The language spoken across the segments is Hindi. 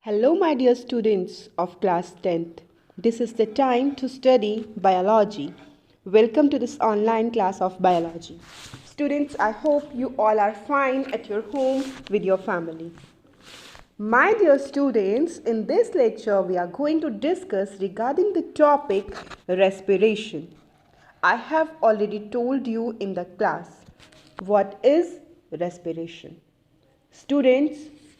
Hello, my dear students of class 10th. This is the time to study biology. Welcome to this online class of biology. Students, I hope you all are fine at your home with your family. My dear students, in this lecture, we are going to discuss regarding the topic respiration. I have already told you in the class what is respiration. Students,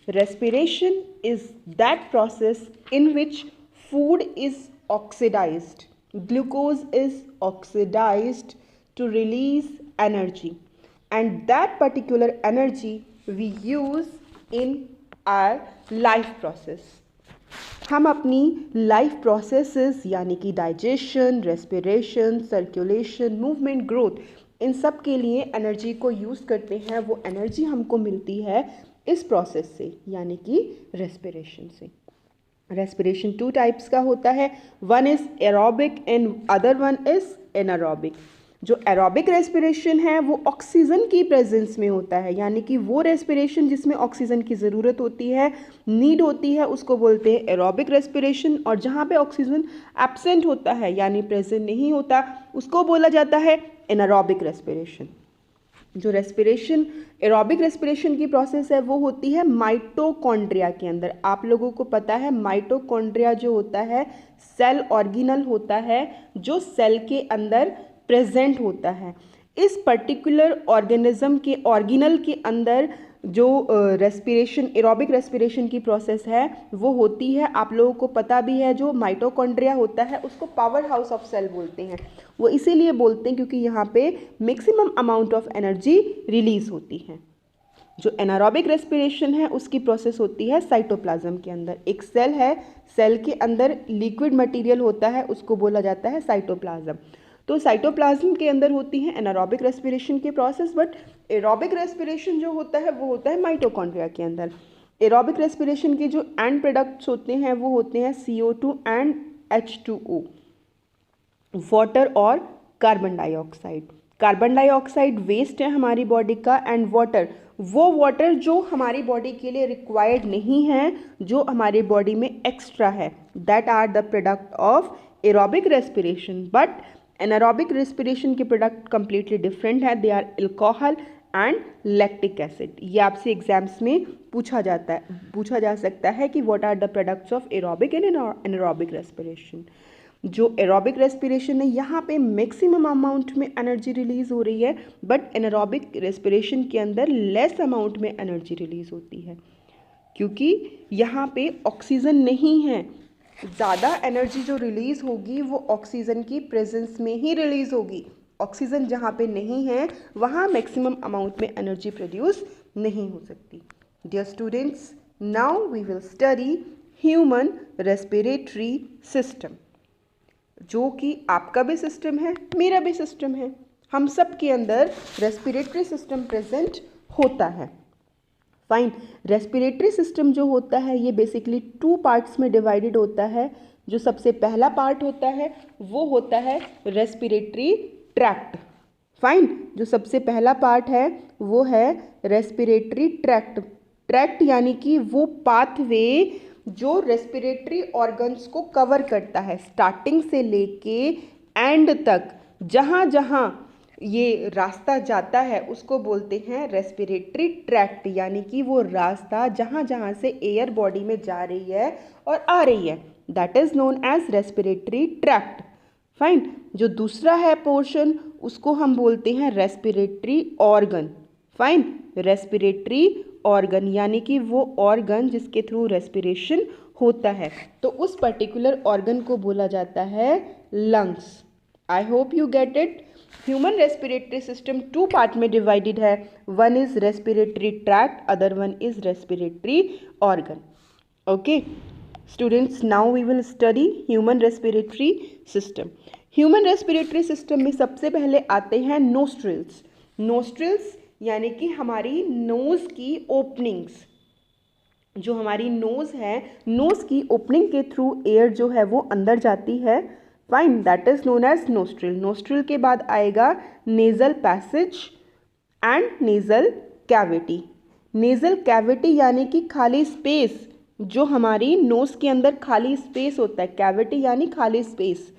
respiration is that process in which food is oxidized. Glucose is oxidized to release energy, and that particular energy we use in our life process. हम अपनी लाइफ प्रोसेसेस यानी कि digestion, respiration, circulation, movement, growth, इन सब के लिए एनर्जी को यूज़ करते हैं. वो एनर्जी हमको मिलती है इस प्रोसेस से यानी कि रेस्पिरेशन से. रेस्पिरेशन 2 टाइप्स का होता है. One is aerobic and other one is anaerobic. जो एरोबिक रेस्पिरेशन है वो ऑक्सीजन की प्रेजेंस में होता है, यानी कि वो रेस्पिरेशन जिसमें ऑक्सीजन की ज़रूरत होती है, नीड होती है, उसको बोलते हैं एरोबिक रेस्पिरेशन. और जहाँ पे ऑक्सीजन एब्सेंट होता है यानी प्रेजेंट नहीं होता, उसको बोला जाता है एनारोबिक रेस्पिरेशन. जो रेस्पिरेशन एरोबिक रेस्पिरेशन की प्रोसेस है वो होती है माइटोकॉन्ड्रिया के अंदर. आप लोगों को पता है माइटोकॉन्ड्रिया जो होता है सेल ऑर्गेनल होता है, जो सेल के अंदर प्रेजेंट होता है. इस पर्टिकुलर ऑर्गेनिज्म के ऑर्गेनल के अंदर जो रेस्पिरेशन एरोबिक रेस्पिरेशन की प्रोसेस है वो होती है. आप लोगों को पता भी है जो माइटोकॉन्ड्रिया होता है उसको पावर हाउस ऑफ सेल बोलते हैं. वो इसीलिए बोलते हैं क्योंकि यहाँ पे maximum amount of energy release होती है. जो एनारोबिक रेस्पिरेशन है उसकी प्रोसेस होती है साइटोप्लाज्म के अंदर. एक सेल है, सेल के अंदर लिक्विड मटेरियल होता है, उसको बोला जाता है साइटोप्लाज्म. तो साइटोप्लाज्म के अंदर होती है एनारोबिक रेस्पिरेशन की प्रोसेस. बट एरोबिक रेस्पिरेशन जो होता है वो होता है माइटोकॉन्ड्रिया के अंदर. एरोबिक रेस्पिरेशन के जो एंड प्रोडक्ट्स होते हैं वो होते हैं CO2 एंड H2O, वाटर और carbon dioxide. Carbon dioxide waste है हमारी बॉडी का, एंड वाटर वो वाटर जो हमारी बॉडी के लिए रिक्वायर्ड नहीं है, जो हमारी बॉडी में एक्स्ट्रा है, that are the product of aerobic respiration. But anaerobic respiration के प्रोडक्ट कंप्लीटली डिफरेंट है. They are alcohol and lactic acid. ये आपसे एग्जाम्स में पूछा जा सकता है कि what are the products of aerobic and anaerobic respiration. जो एरोबिक रेस्पिरेशन है यहाँ पे मैक्सिमम अमाउंट में एनर्जी रिलीज हो रही है, बट एनारोबिक रेस्पिरेशन के अंदर लेस अमाउंट में एनर्जी रिलीज होती है क्योंकि यहाँ पे ऑक्सीजन नहीं है. ज़्यादा एनर्जी जो रिलीज़ होगी वो ऑक्सीजन की प्रेजेंस में ही रिलीज़ होगी. ऑक्सीजन जहाँ पे नहीं है वहाँ मैक्सिमम अमाउंट में एनर्जी प्रोड्यूस नहीं हो सकती. Dear students, now we will study human respiratory system, जो कि आपका भी सिस्टम है, मेरा भी सिस्टम है. हम सब के अंदर रेस्पिरेटरी सिस्टम प्रेजेंट होता है. फाइन. रेस्पिरेटरी सिस्टम जो होता है ये बेसिकली 2 पार्ट्स में डिवाइडेड होता है. जो सबसे पहला पार्ट होता है वो होता है रेस्पिरेटरी ट्रैक्ट. फाइन. जो सबसे पहला पार्ट है वो है रेस्पिरेटरी ट्रैक्ट. ट्रैक्ट यानी कि वो पाथवे जो रेस्पिरेटरी ऑर्गन्स को कवर करता है स्टार्टिंग से लेके एंड तक. जहाँ जहाँ ये रास्ता जाता है उसको बोलते हैं रेस्पिरेटरी ट्रैक्ट, यानी कि वो रास्ता जहाँ जहाँ से एयर बॉडी में जा रही है और आ रही है, that is known as respiratory tract. Fine. जो दूसरा है पोर्शन उसको हम बोलते हैं respiratory organ. Fine. Respiratory organ यानी कि वो ऑर्गन जिसके थ्रू रेस्पिरेशन होता है, तो उस पर्टिकुलर ऑर्गन को बोला जाता है lungs. I hope you get it. Human respiratory system 2 part में डिवाइडेड है. One is respiratory tract, other one is respiratory organ. Okay students, now we will study human respiratory system. Human respiratory system में सबसे पहले आते हैं नोस्ट्रिल्स. नोस्ट्रिल्स यानी कि हमारी नोज़ की ओपनिंग्स. जो हमारी नोज़ है, नोज़ की ओपनिंग के थ्रू एयर जो है वो अंदर जाती है. Fine. That is known as nostril. Nostril के बाद आएगा nasal passage and nasal cavity. Nasal cavity यानी कि खाली स्पेस जो हमारी नोज के अंदर खाली स्पेस होता है, कैविटी यानी खाली space,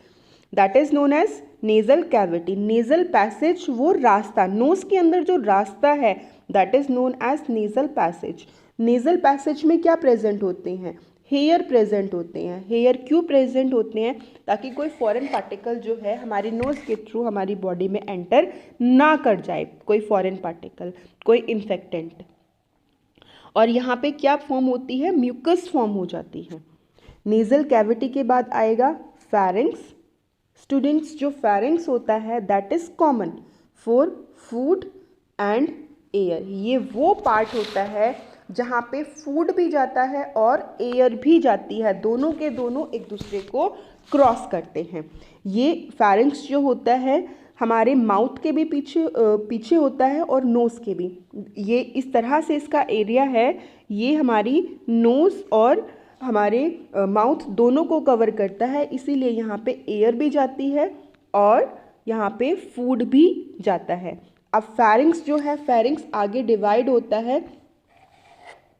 that is known as nasal cavity. Nasal passage वो रास्ता, नोज के अंदर जो रास्ता है that is known as nasal passage. Nasal passage में क्या प्रेजेंट होते हैं? हेयर प्रेजेंट होते हैं। हेयर क्यों प्रेजेंट होते हैं? ताकि कोई फॉरेन पार्टिकल जो है हमारी नोज के थ्रू हमारी बॉडी में एंटर ना कर जाए, कोई फॉरेन पार्टिकल, कोई इन्फेक्टेंट। और यहाँ पे क्या फॉर्म होती है? म्यूकस फॉर्म हो जाती है। नेजल कैविटी के बाद आएगा फेरिंग्स। स्टूडेंट्स, जो फेरिंग्स होता है that is common for food and air. ये वो पार्ट होता है जहाँ पे फूड भी जाता है और एयर भी जाती है, दोनों के दोनों एक दूसरे को क्रॉस करते हैं। ये फेरिंग्स जो होता है हमारे माउथ के भी पीछे होता है और नोज़ के भी। ये इस तरह से इसका एरिया है, ये हमारी नोज़ और हमारे माउथ दोनों को कवर करता है, इसीलिए यहाँ पे एयर भी जाती है और यहाँ पे फूड भी जाता है। अब फेरिंग्स जो है, फेरिंग्स आगे डिवाइड होता है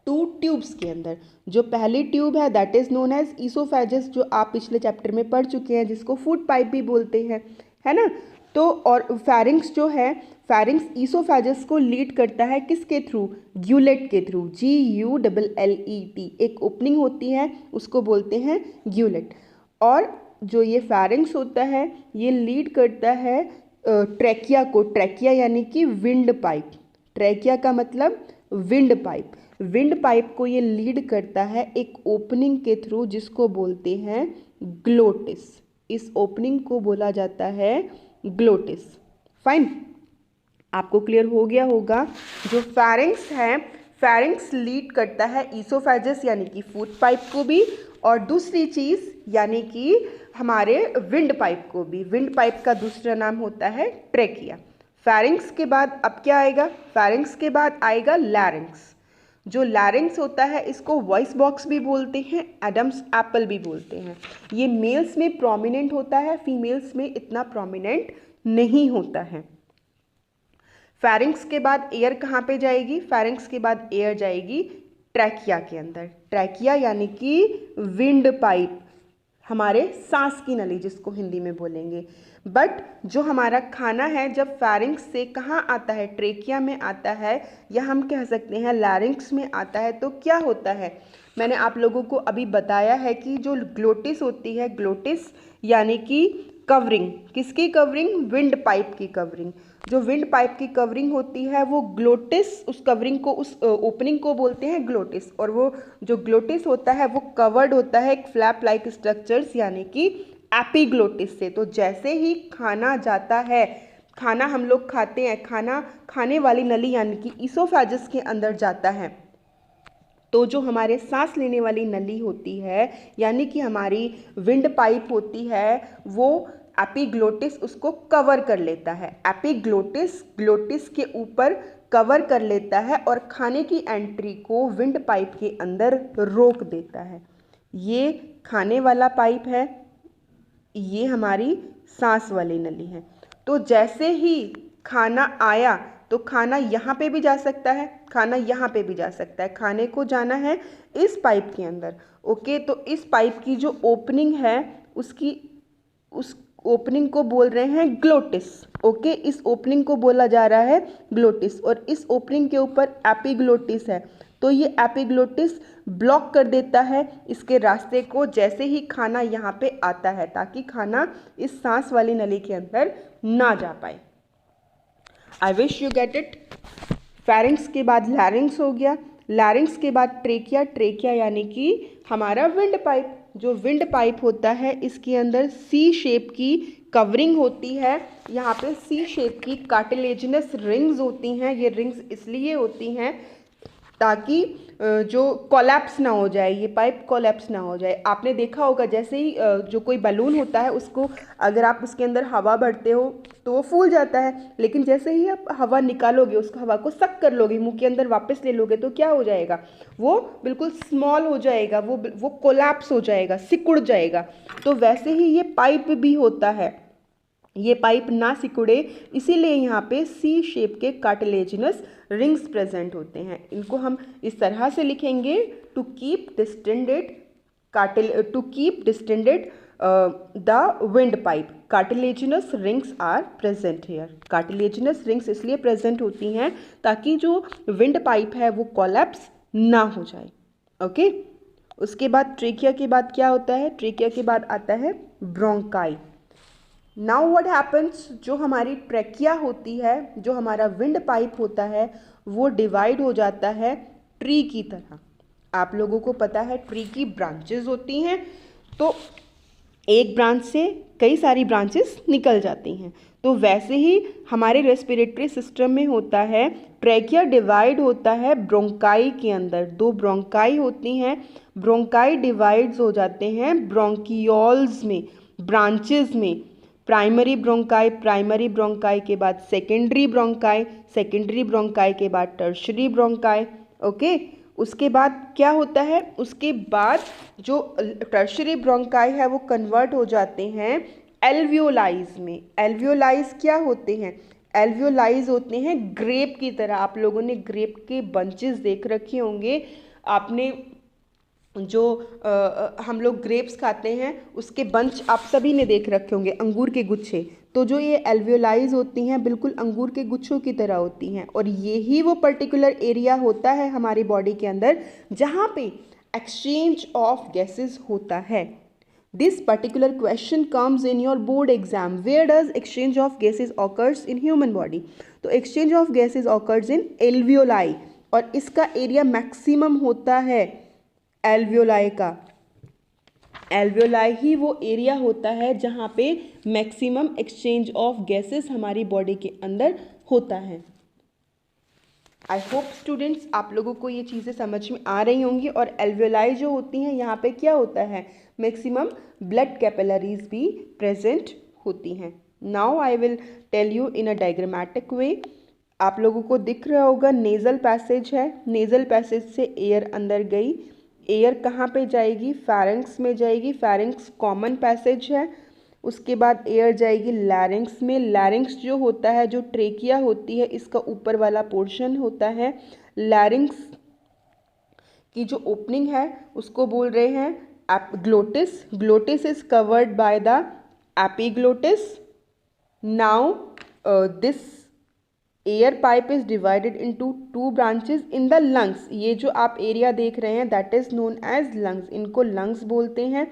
टू ट्यूब्स के अंदर। जो पहली ट्यूब है that is known as oesophagus, जो आप पिछले चैप्टर में पढ़ चुके हैं, जिसको फूड पाइप भी बोलते हैं, है ना। तो और फेरिंग्स जो है, फेरिंग्स ईसोफेगस को लीड करता है किसके थ्रू? ग्यूलेट के थ्रू, GULLET। एक ओपनिंग होती है उसको बोलते हैं ग्यूलेट। और जो ये फेरिंग्स होता है ये लीड करता है ट्रैकिया को। ट्रैकिया यानी कि विंड पाइप। ट्रैकिया का मतलब विंड पाइप। विंड पाइप को ये लीड करता है एक ओपनिंग के थ्रू जिसको बोलते हैं ग्लोटिस। इस ओपनिंग को बोला जाता है ग्लोटिस। फाइन, आपको क्लियर हो गया होगा। जो फेरिंग्स है, फेरिंग्स लीड करता है ईसोफेगस यानी कि फूड पाइप को भी, और दूसरी चीज़ यानी कि हमारे विंड पाइप को भी। विंड पाइप का दूसरा नाम होता है ट्रैकिया। फेरिंग्स के बाद अब क्या आएगा? फेरिंग्स के बाद आएगा लैरिंग्स। जो लैरिंग्स होता है इसको वॉइस बॉक्स भी बोलते हैं, एडम्स एप्पल भी बोलते हैं। ये मेल्स में प्रोमिनेंट होता है, फीमेल्स में इतना प्रोमिनेंट नहीं होता है। फेरिंग्स के बाद एयर कहाँ पे जाएगी? फेरिंग्स के बाद एयर जाएगी ट्रैकिया के अंदर। ट्रैकिया यानी कि विंड पाइप, हमारे सांस की नली जिसको हिंदी में बोलेंगे। बट जो हमारा खाना है जब फेरिंग्स से कहाँ आता है? ट्रेकिया में आता है, या हम कह सकते हैं लैरिंग्स में आता है। तो क्या होता है? मैंने आप लोगों को अभी बताया है कि जो ग्लोटिस होती है, ग्लोटिस यानी कि कवरिंग, किसकी कवरिंग? विंड पाइप की कवरिंग। जो विंड पाइप की कवरिंग होती है वो ग्लोटिस, उस कवरिंग को, उस ओपनिंग को बोलते हैं ग्लोटिस। और वो जो ग्लोटिस होता है वो कवर्ड होता है एक फ्लैप लाइक स्ट्रक्चर्स यानी कि एपिग्लोटिस से। तो जैसे ही खाना जाता है, खाना हम लोग खाते हैं, खाना खाने वाली नली यानी कि ईसोफेगस के अंदर जाता है, तो जो हमारे सांस लेने वाली नली होती है यानी कि हमारी विंड पाइप होती है, वो एपिग्लोटिस उसको कवर कर लेता है। एपिग्लोटिस ग्लोटिस के ऊपर कवर कर लेता है और खाने की एंट्री को विंड पाइप के अंदर रोक देता है। ये खाने वाला पाइप है, ये हमारी सांस वाली नली है। तो जैसे ही खाना आया तो खाना यहाँ पे भी जा सकता है, खाना यहाँ पे भी जा सकता है। खाने को जाना है इस पाइप के अंदर, ओके। तो इस पाइप की जो ओपनिंग है उस ओपनिंग को बोल रहे हैं ग्लोटिस, ओके। इस ओपनिंग को बोला जा रहा है ग्लोटिस, और इस ओपनिंग के ऊपर एपिग्लोटिस है। तो ये एपिग्लोटिस ब्लॉक कर देता है इसके रास्ते को जैसे ही खाना यहाँ पे आता है, ताकि खाना इस सांस वाली नली के अंदर ना जा पाए। I wish you get it. Pharynx के बाद लैरिंग्स हो गया, लैरिंग्स के बाद ट्रेकिया। ट्रेकिया यानी कि हमारा विंड पाइप। जो विंड पाइप होता है इसके अंदर सी शेप की कवरिंग होती है। यहाँ पे सी शेप की कार्टिलेजिनस रिंग्स होती हैं। ये रिंग्स इसलिए होती हैं ताकि जो कोलैप्स ना हो जाए, ये पाइप कोलैप्स ना हो जाए। आपने देखा होगा जैसे ही जो कोई बलून होता है उसको अगर आप उसके अंदर हवा भरते हो तो वो फूल जाता है, लेकिन जैसे ही आप हवा निकालोगे, उसको हवा को सक कर लोगे, मुंह के अंदर वापस ले लोगे, तो क्या हो जाएगा? वो बिल्कुल स्मॉल हो जाएगा, वो कोलैप्स हो जाएगा, सिकुड़ जाएगा। तो वैसे ही ये पाइप भी होता है। ये पाइप ना सिकुड़े, इसीलिए यहाँ पे सी शेप के कार्टिलेजिनस रिंग्स प्रेजेंट होते हैं। इनको हम इस तरह से लिखेंगे, to keep distended the wind pipe, cartilaginous rings are present here. Cartilaginous rings इसलिए प्रेजेंट होती हैं ताकि जो विंड पाइप है वो कोलैप्स ना हो जाए। ओके, उसके बाद ट्रेकिया के बाद क्या होता है? ट्रेकिया के बाद आता है ब्रोंकाई। नाउ व्हाट हैपन्स, जो हमारी ट्रेकिया होती है, जो हमारा विंड पाइप होता है, वो डिवाइड हो जाता है ट्री की तरह। आप लोगों को पता है ट्री की ब्रांचेस होती हैं, तो एक ब्रांच से कई सारी ब्रांचेस निकल जाती हैं। तो वैसे ही हमारे रेस्पिरेटरी सिस्टम में होता है, ट्रेकिया डिवाइड होता है ब्रोंकाई के अंदर। दो ब्रोंकाई होती हैं, ब्रोंकाई डिवाइड्स हो जाते हैं ब्रोंकियोल्स में, ब्रांचेस में। प्राइमरी ब्रोंकाई के बाद सेकेंडरी ब्रोंकाई के बाद टर्शरी ब्रोंकाई। ओके, उसके बाद क्या होता है? उसके बाद जो टर्शरी ब्रोंकाई है वो कन्वर्ट हो जाते हैं एल्वियोलाइज में। एल्वियोलाइज क्या होते हैं? एल्वियोलाइज होते हैं ग्रेप की तरह। आप लोगों ने ग्रेप के बंचेस देख रखे होंगे, आपने जो हम लोग ग्रेप्स खाते हैं उसके बंच आप सभी ने देख रखे होंगे, अंगूर के गुच्छे। तो जो ये एल्वियोलाइज होती हैं बिल्कुल अंगूर के गुच्छों की तरह होती हैं, और यही वो पर्टिकुलर एरिया होता है हमारी बॉडी के अंदर जहाँ पे एक्सचेंज ऑफ गैसेस होता है। This particular question comes in your board exam, where does exchange of gases occurs in human body? तो exchange of gases occurs in alveoli, और इसका एरिया मैक्सिमम होता है एल्वियोलाई का। एल्वियोलाई ही वो एरिया होता है जहाँ पे मैक्सिमम एक्सचेंज ऑफ गैसेस हमारी बॉडी के अंदर होता है। आई होप स्टूडेंट्स आप लोगों को ये चीज़ें समझ में आ रही होंगी। और एल्वियोलाई जो होती हैं यहाँ पे क्या होता है? मैक्सिमम ब्लड कैपिलरीज भी प्रेजेंट होती हैं। Now I will tell you in a diagrammatic way. आप लोगों को दिख रहा होगा नेज़ल पैसेज है, नेज़ल पैसेज से एयर अंदर गई, एयर कहाँ पे जाएगी? फैरिंक्स में जाएगी, फैरिंक्स कॉमन पैसेज है। उसके बाद एयर जाएगी लैरिंक्स में, लैरिंक्स जो होता है, जो ट्रेकिया होती है, इसका ऊपर वाला पोर्शन होता है। लैरिंक्स की जो ओपनिंग है उसको बोल रहे हैं glottis. Glottis is covered by the epiglottis. Now this air pipe is divided into two branches in the lungs. ये जो आप एरिया देख रहे हैं that is known as lungs, इनको लंग्स बोलते हैं।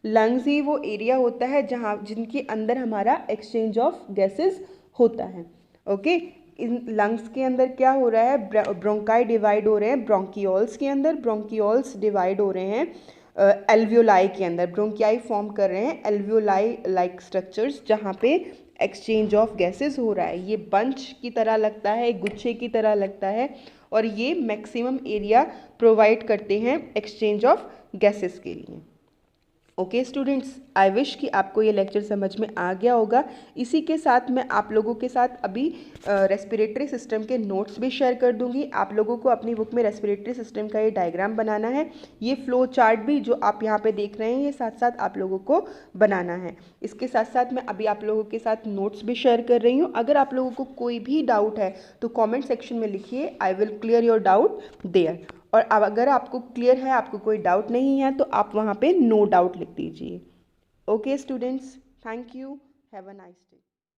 लंग्स ही वो एरिया होता है जहाँ जिनके अंदर हमारा एक्सचेंज ऑफ गैसेस होता है। ओके, इन लंग्स के अंदर क्या हो रहा है? ब्रोंकाई डिवाइड हो रहे हैं ब्रोंकियोल्स के अंदर, ब्रोंकियोल्स डिवाइड हो रहे हैं एल्वियोलाई के अंदर, ब्रोंकियाई फॉर्म कर रहे हैं एल्वियोलाई लाइक स्ट्रक्चर्स जहाँ पे एक्सचेंज ऑफ गैसेस हो रहा है। ये बंच की तरह लगता है, गुच्छे की तरह लगता है, और ये मैक्सिमम एरिया प्रोवाइड करते हैं एक्सचेंज ऑफ गैसेस के लिए। ओके स्टूडेंट्स, आई विश कि आपको ये लेक्चर समझ में आ गया होगा। इसी के साथ मैं आप लोगों के साथ अभी रेस्पिरेटरी सिस्टम के नोट्स भी शेयर कर दूंगी। आप लोगों को अपनी बुक में रेस्पिरेटरी सिस्टम का ये डायग्राम बनाना है। ये फ्लो चार्ट भी जो आप यहाँ पे देख रहे हैं ये साथ साथ आप लोगों को बनाना है। इसके साथ साथ मैं अभी आप लोगों के साथ नोट्स भी शेयर कर रही हूँ। अगर आप लोगों को कोई भी डाउट है तो कॉमेंट सेक्शन में लिखिए, I will clear your doubt there. और अब अगर आपको क्लियर है, आपको कोई डाउट नहीं है, तो आप वहाँ पे नो डाउट लिख दीजिए। Okay students, thank you, have a nice day.